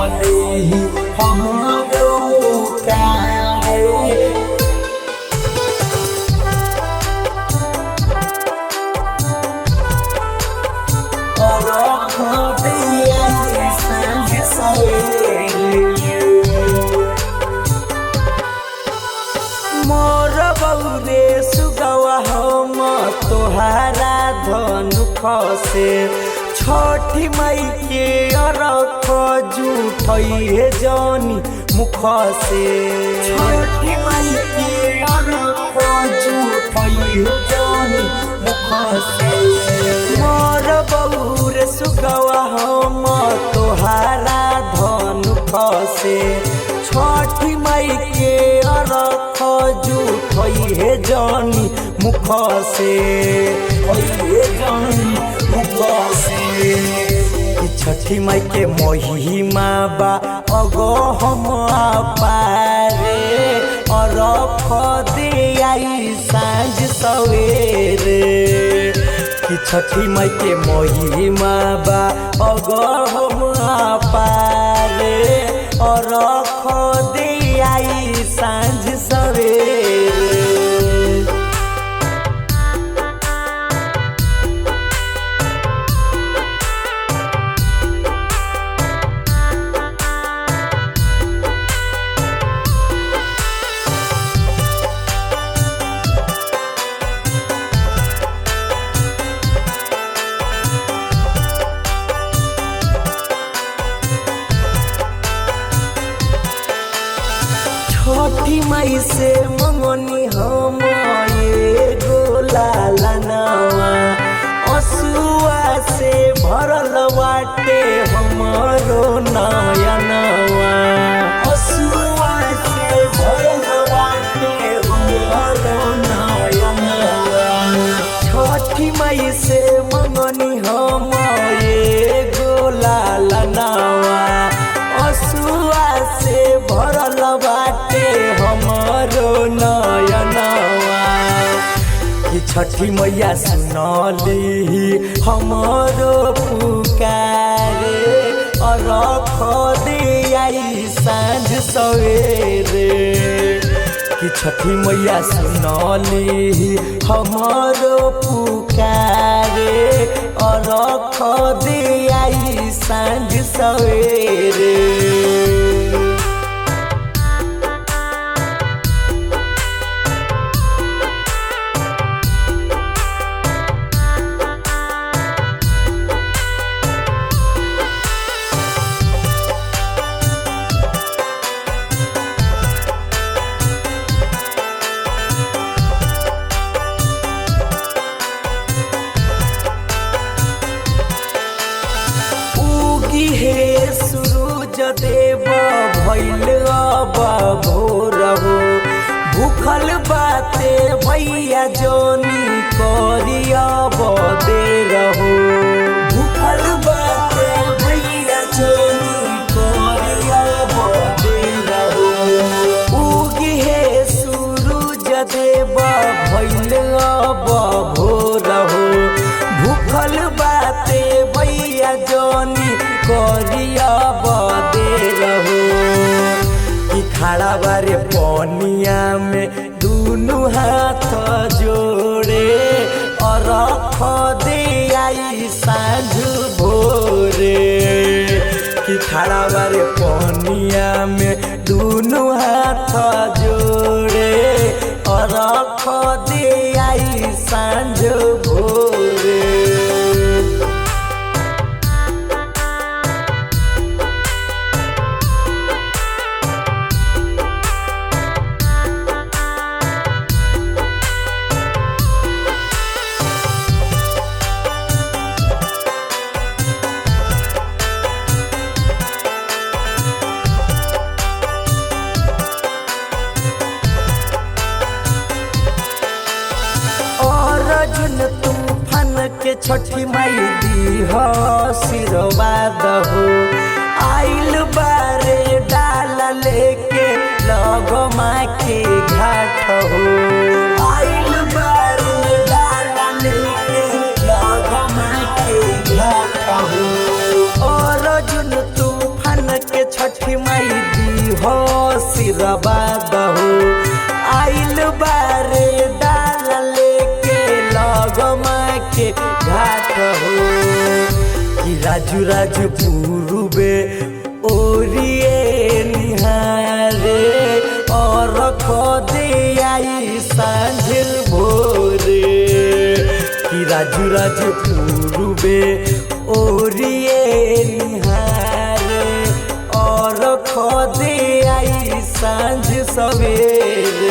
सुनली हमरो पुकार मोर बौरे सुगवा हम तोहारा धनुख से छठी मई के अरख जूठे जानी मुख से छठी मई के अरख जूठे जानी मुख से मोर बौरे सुगवा हम तोहारा धनुख से छठी मई के अरख जूठे जानी मुख से जानी मुख से छठी मई के महिमा बा अगो हम पारे अरख दे आई सांझ सवेरे कि छठी मई के महिमा बा अगो हम पारे अरख दे आई सांझ सवेरे छठी मई से मंगनी हम एगो लालनवा असुआ से भरल बाटे हमरो नयनवा असुआ से भरल बाटे हमरो नयनवा छठी मई से मंगनी हम एगो लालनवा असुआ से भरल बाटे हमरो नयनवा कि छठी मैया सुनली हमरो पुकारे अरख दे आई सांझ सवेरे कि छठी मैया सुनली हमरो पुकारे अरख दे आई सांझ सवेरे हे सूरज देव भइल अब भोर हो भूखल बाते भैया जोनी करी अब देर हो भूखल बाते भैया जोनी करी अब देर हो उगी हे सूरज देव भइल अब भोर हो भूखल बाते भैया जोनी करिया बदे रहो कि खड़ा बारे पनिया में दूनु हाथ जोड़े अरख दे आई सांझ भोरे कि खड़ा बारे पनिया में दूनु हाथ जोड़े अरख दे आई सांझ भोरे के छठी माई दी हो आशीर्वाद हो आइल बारे डाला लेके लगमा के घाट हो आइल बारे डाला लेके लगमा के घाट हो और जुन तूफान के हो सिरवा दहो आइल बारे डाल लेके लगमा के घाट हो कि राजू राजू पूर्वे ओरिए निहारे और खोदे आई सांझ भोरे कि राजू राजू पूर्वे ओरिए निहारे और खोदे आई सांझ सवेरे।